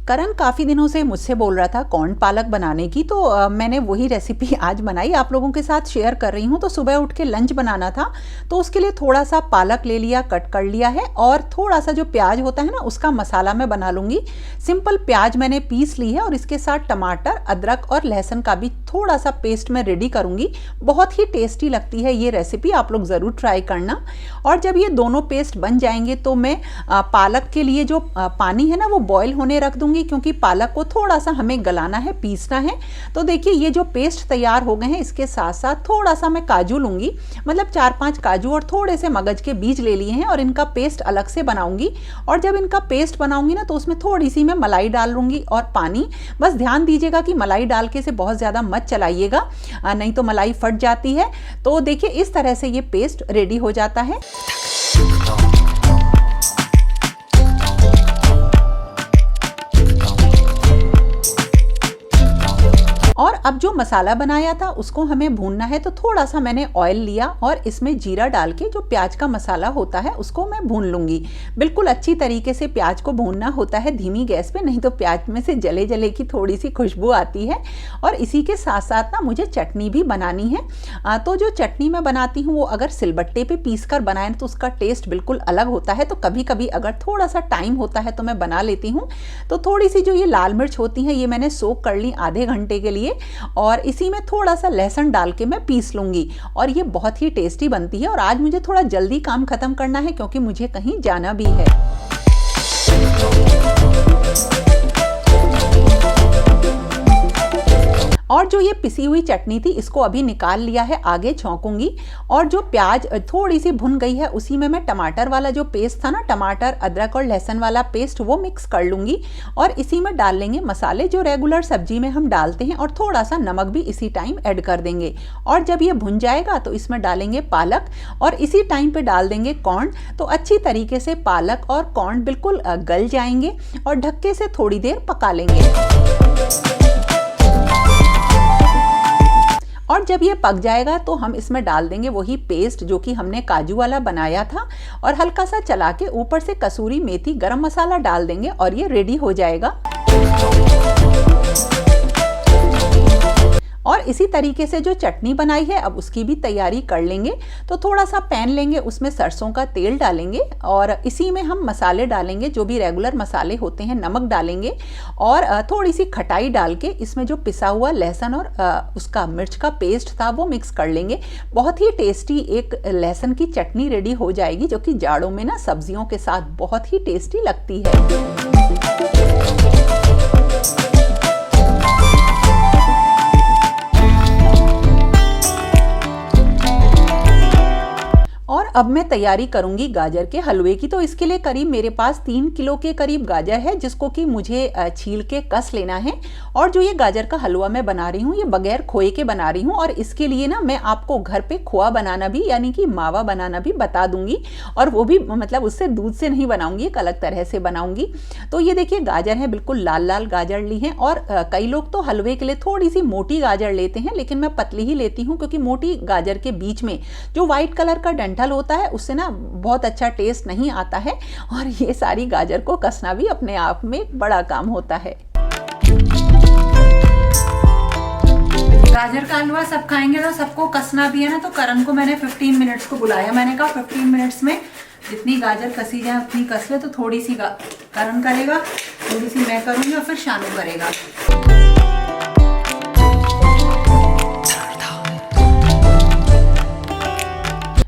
करण काफ़ी दिनों से मुझसे बोल रहा था कॉर्न पालक बनाने की, तो मैंने वही रेसिपी आज बनाई, आप लोगों के साथ शेयर कर रही हूँ। तो सुबह उठ के लंच बनाना था, तो उसके लिए थोड़ा सा पालक ले लिया, कट कर लिया है, और थोड़ा सा जो प्याज होता है ना, उसका मसाला मैं बना लूँगी। सिंपल प्याज मैंने पीस ली है, और इसके साथ टमाटर, अदरक और लहसुन का भी थोड़ा सा पेस्ट मैं रेडी करूँगी। बहुत ही टेस्टी लगती है ये रेसिपी, आप लोग ज़रूर ट्राई करना। और जब ये दोनों पेस्ट बन जाएंगे तो मैं पालक के लिए जो पानी है ना, वो बॉयल होने रख दूंगी, क्योंकि पालक को थोड़ा सा हमें गलाना है, पीसना है। तो देखिए ये जो पेस्ट तैयार हो गए हैं, इसके साथ साथ थोड़ा सा मैं काजू लूंगी, मतलब 4-5 काजू और थोड़े से मगज के बीज ले लिए हैं, और इनका पेस्ट अलग से बनाऊंगी। और जब इनका पेस्ट बनाऊंगी ना, तो उसमें थोड़ी सी मैं मलाई डाल लूंगी और पानी। बस ध्यान दीजिएगा कि मलाई डाल के इसे बहुत ज़्यादा मत चलाइएगा, नहीं तो मलाई फट जाती है। तो देखिए इस तरह से ये पेस्ट रेडी हो जाता है। और अब जो मसाला बनाया था उसको हमें भूनना है, तो थोड़ा सा मैंने ऑयल लिया और इसमें जीरा डाल के जो प्याज का मसाला होता है उसको मैं भून लूँगी। बिल्कुल अच्छी तरीके से प्याज को भूनना होता है धीमी गैस पे, नहीं तो प्याज में से जले जले की थोड़ी सी खुशबू आती है। और इसी के साथ साथ ना मुझे चटनी भी बनानी है। तो जो चटनी मैं बनाती हूँ वो अगर सिलबट्टे पे पीस कर बनाएं तो उसका टेस्ट बिल्कुल अलग होता है। तो कभी कभी अगर थोड़ा सा टाइम होता है तो मैं बना लेती हूँ। तो थोड़ी सी जो ये लाल मिर्च होती है ये मैंने सोक कर ली आधे घंटे के लिए, और इसी में थोड़ा सा लहसुन डाल के मैं पीस लूंगी, और ये बहुत ही टेस्टी बनती है। और आज मुझे थोड़ा जल्दी काम खत्म करना है, क्योंकि मुझे कहीं जाना भी है। और जो ये पिसी हुई चटनी थी इसको अभी निकाल लिया है, आगे छौंकूंगी। और जो प्याज थोड़ी सी भुन गई है उसी में मैं टमाटर वाला जो पेस्ट था ना, टमाटर अदरक और लहसुन वाला पेस्ट, वो मिक्स कर लूंगी। और इसी में डाल लेंगे मसाले जो रेगुलर सब्जी में हम डालते हैं, और थोड़ा सा नमक भी इसी टाइम ऐड कर देंगे। और जब ये भुन जाएगा तो इसमें डालेंगे पालक, और इसी टाइम पे डाल देंगे कॉर्न। तो अच्छी तरीके से पालक और कॉर्न बिल्कुल गल जाएंगे, और ढक्के से थोड़ी देर पका लेंगे। और जब ये पक जाएगा तो हम इसमें डाल देंगे वही पेस्ट जो कि हमने काजू वाला बनाया था, और हल्का सा चला के ऊपर से कसूरी मेथी, गरम मसाला डाल देंगे, और ये रेडी हो जाएगा। और इसी तरीके से जो चटनी बनाई है अब उसकी भी तैयारी कर लेंगे। तो थोड़ा सा पैन लेंगे, उसमें सरसों का तेल डालेंगे, और इसी में हम मसाले डालेंगे जो भी रेगुलर मसाले होते हैं, नमक डालेंगे, और थोड़ी सी खटाई डाल के इसमें जो पिसा हुआ लहसुन और उसका मिर्च का पेस्ट था वो मिक्स कर लेंगे। बहुत ही टेस्टी एक लहसुन की चटनी रेडी हो जाएगी, जो कि जाड़ों में ना सब्जियों के साथ बहुत ही टेस्टी लगती है। और अब मैं तैयारी करूंगी गाजर के हलवे की। तो इसके लिए करीब मेरे पास 3 किलो के करीब गाजर है, जिसको कि मुझे छील के कस लेना है। और जो ये गाजर का हलवा मैं बना रही हूँ ये बगैर खोए के बना रही हूँ, और इसके लिए ना मैं आपको घर पे खोआ बनाना भी, यानी कि मावा बनाना भी बता दूंगी। और वो भी मतलब उससे दूध से नहीं बनाऊंगी, एक अलग तरह से बनाऊंगी। तो ये देखिए गाजर है, बिल्कुल लाल लाल गाजर ली है। और कई लोग तो हलवे के लिए थोड़ी सी मोटी गाजर लेते हैं, लेकिन मैं पतली ही लेती हूँ, क्योंकि मोटी गाजर के बीच में जो व्हाइट कलर का डंठल होता है उससे ना बहुत अच्छा टेस्ट नहीं आता है। और ये सारी गाजर को कसना भी अपने आप में एक बड़ा काम होता है। गाजर का हलवा सब खाएंगे तो सबको कसना भी है ना। तो करण को मैंने 15 मिनट्स को बुलाया, मैंने कहा 15 मिनट्स में जितनी गाजर कसी जाए उतनी कस ले। तो थोड़ी सी करण करेगा, थोड़ी सी मैं करूंगी, और फिर शानू करेगा।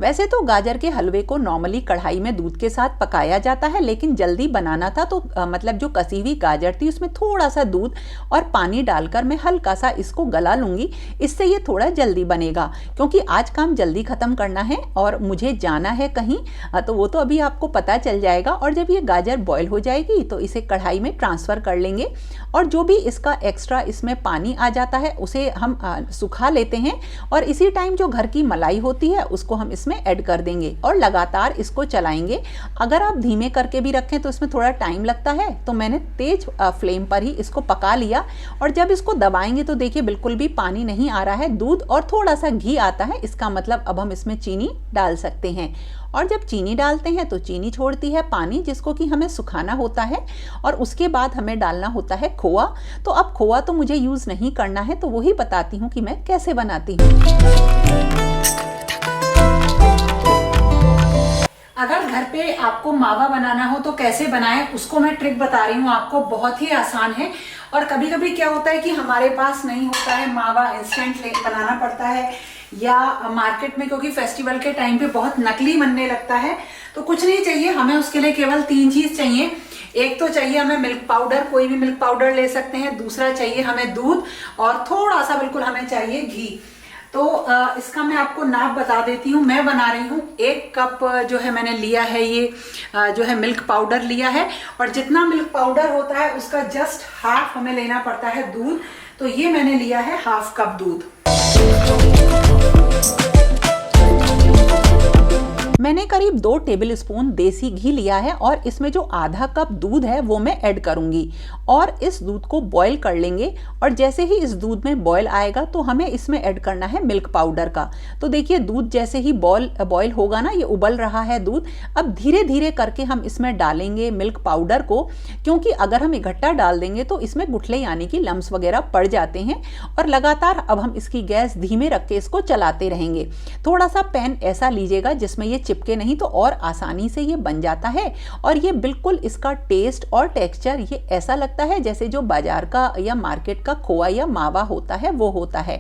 वैसे तो गाजर के हलवे को नॉर्मली कढ़ाई में दूध के साथ पकाया जाता है, लेकिन जल्दी बनाना था तो मतलब जो कसी हुई गाजर थी उसमें थोड़ा सा दूध और पानी डालकर मैं हल्का सा इसको गला लूँगी। इससे ये थोड़ा जल्दी बनेगा, क्योंकि आज काम जल्दी ख़त्म करना है और मुझे जाना है कहीं। तो वो तो अभी आपको पता चल जाएगा। और जब ये गाजर बॉयल हो जाएगी तो इसे कढ़ाई में ट्रांसफ़र कर लेंगे, और जो भी इसका एक्स्ट्रा इसमें पानी आ जाता है उसे हम सुखा लेते हैं। और इसी टाइम जो घर की मलाई होती है उसको हम इसमें इसमें ऐड कर देंगे और लगातार इसको चलाएंगे। अगर आप धीमे करके भी रखें तो इसमें थोड़ा टाइम लगता है, तो मैंने तेज फ्लेम पर ही इसको पका लिया। और जब इसको दबाएंगे तो देखिए बिल्कुल भी पानी नहीं आ रहा है, दूध और थोड़ा सा घी आता है। इसका मतलब अब हम इसमें चीनी डाल सकते हैं। और जब चीनी डालते हैं तो चीनी छोड़ती है पानी, जिसको कि हमें सुखाना होता है। और उसके बाद हमें डालना होता है खोआ। तो अब खोआ तो मुझे यूज़ नहीं करना है, तो वही बताती हूँ कि मैं कैसे बनाती हूँ। अगर घर पे आपको मावा बनाना हो तो कैसे बनाएं, उसको मैं ट्रिक बता रही हूँ आपको, बहुत ही आसान है। और कभी कभी क्या होता है कि हमारे पास नहीं होता है मावा, इंस्टेंट बनाना पड़ता है, या मार्केट में क्योंकि फेस्टिवल के टाइम पे बहुत नकली बनने लगता है। तो कुछ नहीं चाहिए हमें, उसके लिए केवल 3 चीज़ चाहिए। एक तो चाहिए हमें मिल्क पाउडर, कोई भी मिल्क पाउडर ले सकते हैं। दूसरा चाहिए हमें दूध, और थोड़ा सा बिल्कुल हमें चाहिए घी। तो इसका मैं आपको नाप बता देती हूँ। मैं बना रही हूँ 1 कप जो है मैंने लिया है, ये जो है मिल्क पाउडर लिया है। और जितना मिल्क पाउडर होता है उसका जस्ट हाफ हमें लेना पड़ता है दूध। तो ये मैंने लिया है ½ कप दूध। मैंने करीब 2 टेबलस्पून देसी घी लिया है और इसमें जो ½ कप दूध है वो मैं ऐड करूंगी। और इस दूध को बॉईल कर लेंगे। और जैसे ही इस दूध में बॉईल आएगा तो हमें इसमें ऐड करना है मिल्क पाउडर का। तो देखिए दूध जैसे ही बॉईल होगा ना, ये उबल रहा है दूध। अब धीरे धीरे करके हम इसमें डालेंगे मिल्क पाउडर को, क्योंकि अगर हम इकट्ठा डाल देंगे तो इसमें गुठले यानी कि लम्स वगैरह पड़ जाते हैं। और लगातार अब हम इसकी गैस धीमे रख के इसको चलाते रहेंगे। थोड़ा सा पैन ऐसा लीजिएगा जिसमें ये चिपके नहीं, तो और आसानी से ये बन जाता है। और ये बिल्कुल इसका टेस्ट और टेक्सचर ये ऐसा लगता है जैसे जो बाजार का या मार्केट का खोआ या मावा होता है वो होता है।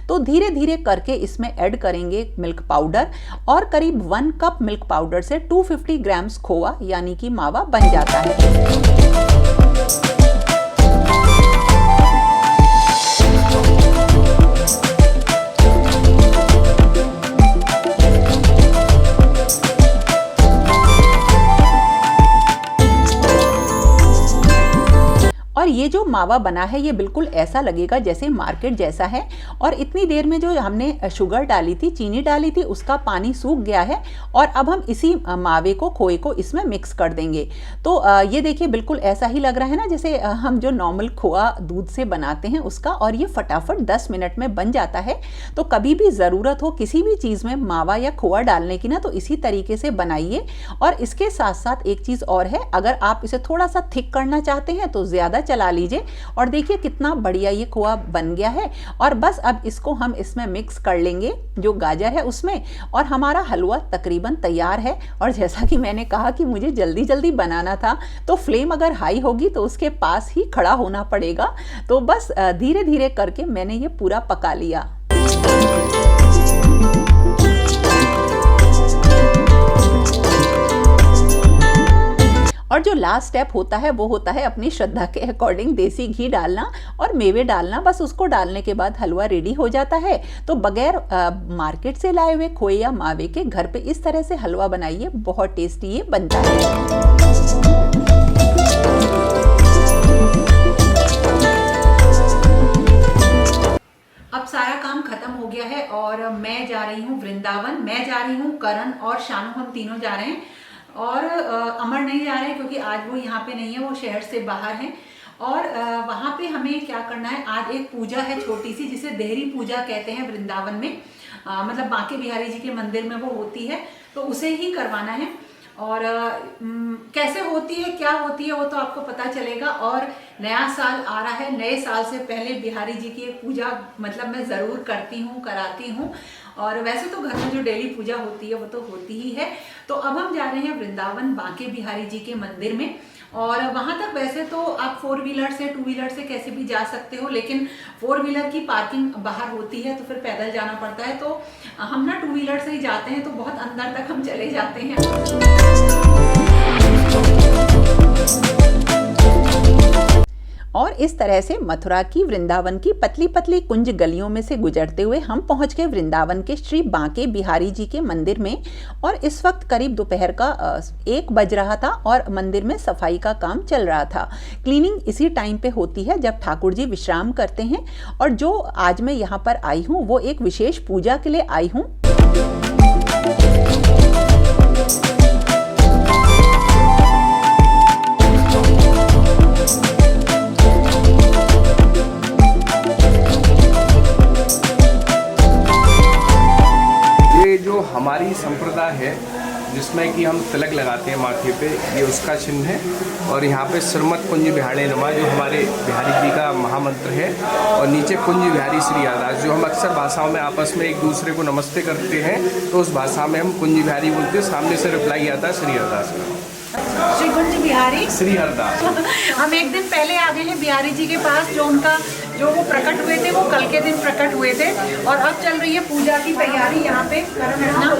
तो धीरे धीरे करके इसमें ऐड करेंगे मिल्क पाउडर, और करीब 1 कप मिल्क पाउडर से 250 ग्राम्स खोआ यानी कि मावा बन जाता है। और ये जो मावा बना है ये बिल्कुल ऐसा लगेगा जैसे मार्केट जैसा है। और इतनी देर में जो हमने शुगर डाली थी, चीनी डाली थी, उसका पानी सूख गया है। और अब हम इसी मावे को, खोए को इसमें मिक्स कर देंगे। तो ये देखिए बिल्कुल ऐसा ही लग रहा है ना जैसे हम जो नॉर्मल खोआ दूध से बनाते हैं उसका। और ये फटाफट 10 मिनट में बन जाता है। तो कभी भी ज़रूरत हो किसी भी चीज़ में मावा या खोआ डालने की ना, तो इसी तरीके से बनाइए। और इसके साथ साथ एक चीज़ और है, अगर आप इसे थोड़ा सा थिक करना चाहते हैं तो ज़्यादा चला लीजिए। और देखिए कितना बढ़िया ये खोआ बन गया है। और बस अब इसको हम इसमें मिक्स कर लेंगे जो गाजर है उसमें, और हमारा हलवा तकरीबन तैयार है। और जैसा कि मैंने कहा कि मुझे जल्दी जल्दी बनाना था, तो फ्लेम अगर हाई होगी तो उसके पास ही खड़ा होना पड़ेगा। तो बस धीरे धीरे करके मैंने ये पूरा पका लिया। और जो लास्ट स्टेप होता है वो होता है अपनी श्रद्धा के अकॉर्डिंग देसी घी डालना और मेवे डालना। बस उसको डालने के बाद हलवा रेडी हो जाता है। तो बगैर मार्केट से लाए हुए खोए या मावे के घर पे इस तरह से हलवा बनाइए, बहुत टेस्टी ये बनता है। अब सारा काम खत्म हो गया है और मैं जा रही हूँ वृंदावन। मैं जा रही हूँ, करण और शानू हम तीनों जा रहे हैं। और अमर नहीं जा रहे हैं क्योंकि आज वो यहाँ पे नहीं है, वो शहर से बाहर हैं। और वहाँ पे हमें क्या करना है, आज एक पूजा है छोटी सी जिसे देहरी पूजा कहते हैं वृंदावन में। मतलब बांके बिहारी जी के मंदिर में वो होती है, तो उसे ही करवाना है। और कैसे होती है, क्या होती है, वो तो आपको पता चलेगा। और नया साल आ रहा है, नए साल से पहले बिहारी जी की एक पूजा मतलब मैं ज़रूर करती हूँ, कराती हूँ। और वैसे तो घर में जो डेली पूजा होती है वो तो होती ही है। तो अब हम जा रहे हैं वृंदावन बांके बिहारी जी के मंदिर में। और वहाँ तक वैसे तो आप 4 व्हीलर से, 2 व्हीलर से कैसे भी जा सकते हो, लेकिन 4 व्हीलर की पार्किंग बाहर होती है तो फिर पैदल जाना पड़ता है। तो हम ना 2 व्हीलर से ही जाते हैं, तो बहुत अंदर तक हम चले जाते हैं। और इस तरह से मथुरा की, वृंदावन की पतली पतली कुंज गलियों में से गुजरते हुए हम पहुंच गए वृंदावन के श्री बांके बिहारी जी के मंदिर में। और इस वक्त करीब दोपहर का 1 बज रहा था और मंदिर में सफाई का काम चल रहा था। क्लीनिंग इसी टाइम पे होती है जब ठाकुर जी विश्राम करते हैं। और जो आज मैं यहाँ पर आई हूँ वो एक विशेष पूजा के लिए आई हूँ। हमारी संप्रदाय है जिसमें कि हम तिलक लगाते हैं माथे पे, ये उसका चिन्ह है। और यहाँ पे सिरमत कुंज बिहारी नमा जो हमारे बिहारी जी का महामंत्र है, और नीचे कुंज बिहारी श्री हरदास, जो हम अक्सर भाषाओं में आपस में एक दूसरे को नमस्ते करते हैं तो उस भाषा में हम कुंज बिहारी बोलते हैं, सामने से रिप्लाई आता है श्री हरदास का। श्री कुंज बिहारी श्री हरदास। हम एक दिन पहले आ गए हैं बिहारी जी के पास, जो वो प्रकट हुए थे, वो कल के दिन प्रकट हुए थे, और अब चल रही है पूजा की तैयारी यहाँ पे करना।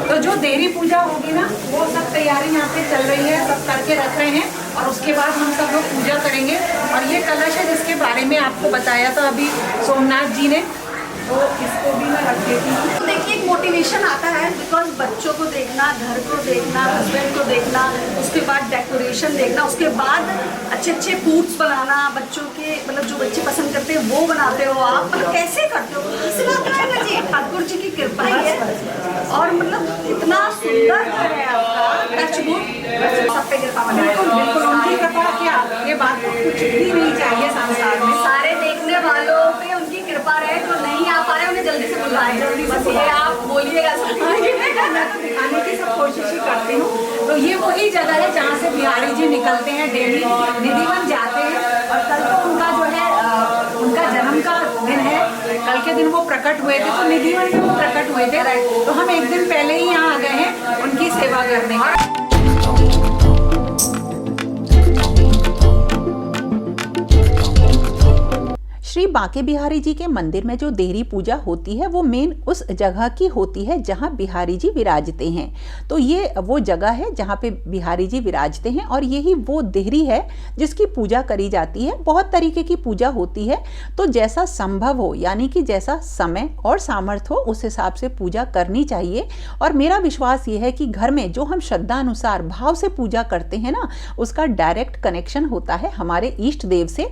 तो जो देरी पूजा होगी ना, वो सब तैयारी यहाँ पे चल रही है, सब करके रख रहे हैं, और उसके बाद हम सब लोग पूजा करेंगे। और ये कलश है जिसके बारे में आपको बताया था अभी सोमनाथ जी ने, तो इसको भी मैं रख देती हूँ। देखिए एक मोटिवेशन आता है, बिकॉज बच्चों को देखना, घर को देखना, हस्बैंड को देखना, उसके बाद डेकोरेशन देखना, उसके बाद अच्छे अच्छे फूड्स बनाना बच्चों के, मतलब जो बच्चे पसंद करते हैं वो बनाते हो आप, मतलब कैसे करते हो, इस बात आएगा जी, ठाकुर जी की कृपा ही है। और मतलब इतना सुंदर है आपका टचवुड, सब पे कृपा। बिल्कुल बिल्कुल उनकी कृपा, क्या ये बात कुछ भी नहीं चाहिए संसार में। सारे देखने वालों पे उनकी कृपा रहे, जो नहीं आ पा रहे उन्हें जल्दी से बुलाएं, जल्दी बस ये आप बोलिएगा। मैं तो दिखाने की सब कोशिश ही करती हूँ। तो ये वही जगह है जहाँ से बिहारी जी निकलते हैं, डेली निधिवन जाते हैं, और कल तो उनका जो है उनका जन्म का दिन है, कल के दिन वो प्रकट हुए थे, तो निधिवन में वो प्रकट हुए थे। तो हम एक दिन पहले ही यहाँ आ गए हैं उनकी सेवा करने का। श्री बांके बिहारी जी के मंदिर में जो देहरी पूजा होती है वो मेन उस जगह की होती है जहां बिहारी जी विराजते हैं। तो ये वो जगह है जहां पे बिहारी जी विराजते हैं, और यही वो देहरी है जिसकी पूजा करी जाती है। बहुत तरीके की पूजा होती है, तो जैसा संभव हो, यानी कि जैसा समय और सामर्थ्य हो, उस हिसाब से पूजा करनी चाहिए। और मेरा विश्वास ये है कि घर में जो हम श्रद्धा अनुसार भाव से पूजा करते हैं ना, उसका डायरेक्ट कनेक्शन होता है हमारे इष्ट देव से।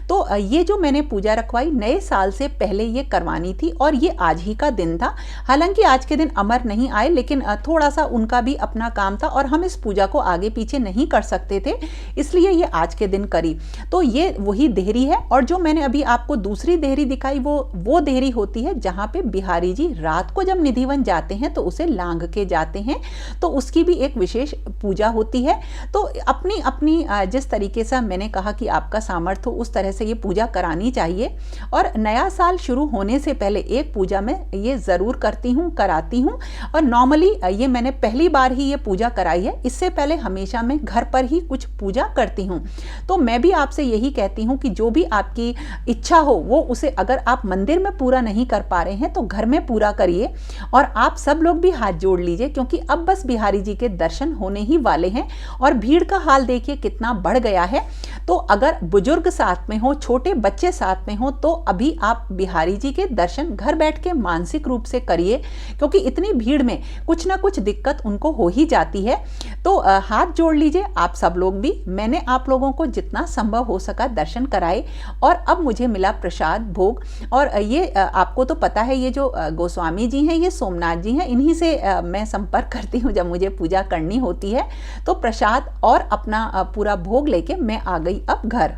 तो ये जो मैंने पूजा रखवाई, नए साल से पहले ये करवानी थी, और ये आज ही का दिन था। हालांकि आज के दिन अमर नहीं आए, लेकिन थोड़ा सा उनका भी अपना काम था, और हम इस पूजा को आगे पीछे नहीं कर सकते थे, इसलिए ये आज के दिन करी। तो ये वही देहरी है, और जो मैंने अभी आपको दूसरी देहरी दिखाई वो देहरी होती है जहाँ पे बिहारी जी रात को जब निधिवन जाते हैं तो उसे लांघ के जाते हैं, तो उसकी भी एक विशेष पूजा होती है। तो अपनी अपनी जिस तरीके से मैंने कहा कि आपका सामर्थ्य हो, उस तरह से ये पूजा करानी चाहिए। और नया साल शुरू होने से पहले एक पूजा मैं ये ज़रूर करती हूँ, कराती हूँ। और नॉर्मली ये मैंने पहली बार ही ये पूजा कराई है, इससे पहले हमेशा मैं घर पर ही कुछ पूजा करती हूँ। तो मैं भी आपसे यही कहती हूँ कि जो भी आपकी इच्छा हो वो उसे अगर आप मंदिर में पूरा नहीं कर पा रहे हैं तो घर में पूरा करिए। और आप सब लोग भी हाथ जोड़ लीजिए, क्योंकि अब बस बिहारी जी के दर्शन होने ही वाले हैं। और भीड़ का हाल देखिए कितना बढ़ गया है। तो अगर बुजुर्ग साथ में हो, छोटे बच्चे साथ में हो, तो अभी आप बिहारी जी के दर्शन घर बैठ के मानसिक रूप से करिए, क्योंकि इतनी भीड़ में कुछ ना कुछ दिक्कत उनको हो ही जाती है। तो हाथ जोड़ लीजिए आप सब लोग भी। मैंने आप लोगों को जितना संभव हो सका दर्शन कराए, और अब मुझे मिला प्रसाद भोग। और ये आपको तो पता है, ये जो गोस्वामी जी हैं ये सोमनाथ जी हैं, इन्हीं से मैं संपर्क करती हूँ जब मुझे पूजा करनी होती है। तो प्रसाद और अपना पूरा भोग लेके मैं आ गई अब घर।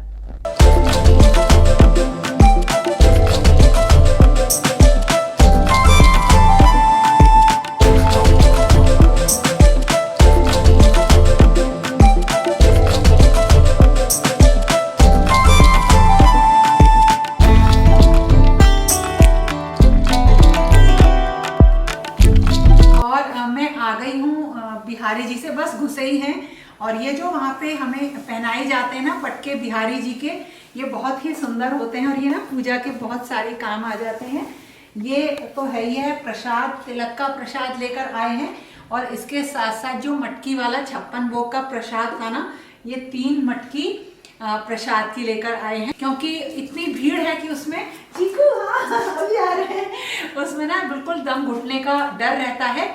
बिहारी जी से बस घुसे ही हैं। और ये जो वहाँ पे हमें पहनाए जाते हैं ना पटके बिहारी जी के, ये बहुत ही सुंदर होते हैं, और ये ना पूजा के बहुत सारे काम आ जाते हैं। ये तो है ही है, प्रसाद तिलक का प्रसाद लेकर आए हैं, और इसके साथ साथ जो मटकी वाला 56 भोग का प्रसाद था ना, ये 3 मटकी प्रसाद की लेकर आए हैं, क्योंकि इतनी भीड़ है कि उसमें चीकू अभी आ रहे हैं, उसमें ना बिल्कुल दम घुटने का डर रहता है।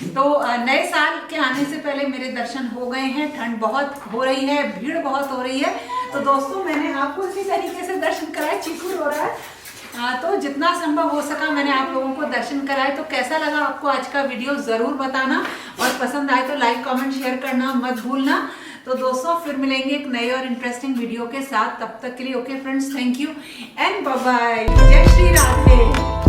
तो नए साल के आने से पहले मेरे दर्शन हो गए हैं। ठंड बहुत हो रही है, भीड़ बहुत हो रही है। तो दोस्तों मैंने आपको इसी तरीके से दर्शन कराए। चीकू रो रहा है। तो जितना संभव हो सका मैंने आप लोगों को दर्शन कराए। तो कैसा लगा आपको आज का वीडियो ज़रूर बताना, और पसंद आए तो लाइक कमेंट शेयर करना मत भूलना। तो दोस्तों फिर मिलेंगे एक नए और इंटरेस्टिंग वीडियो के साथ, तब तक के लिए okay friends, thank you and bye bye. जय श्री राधे।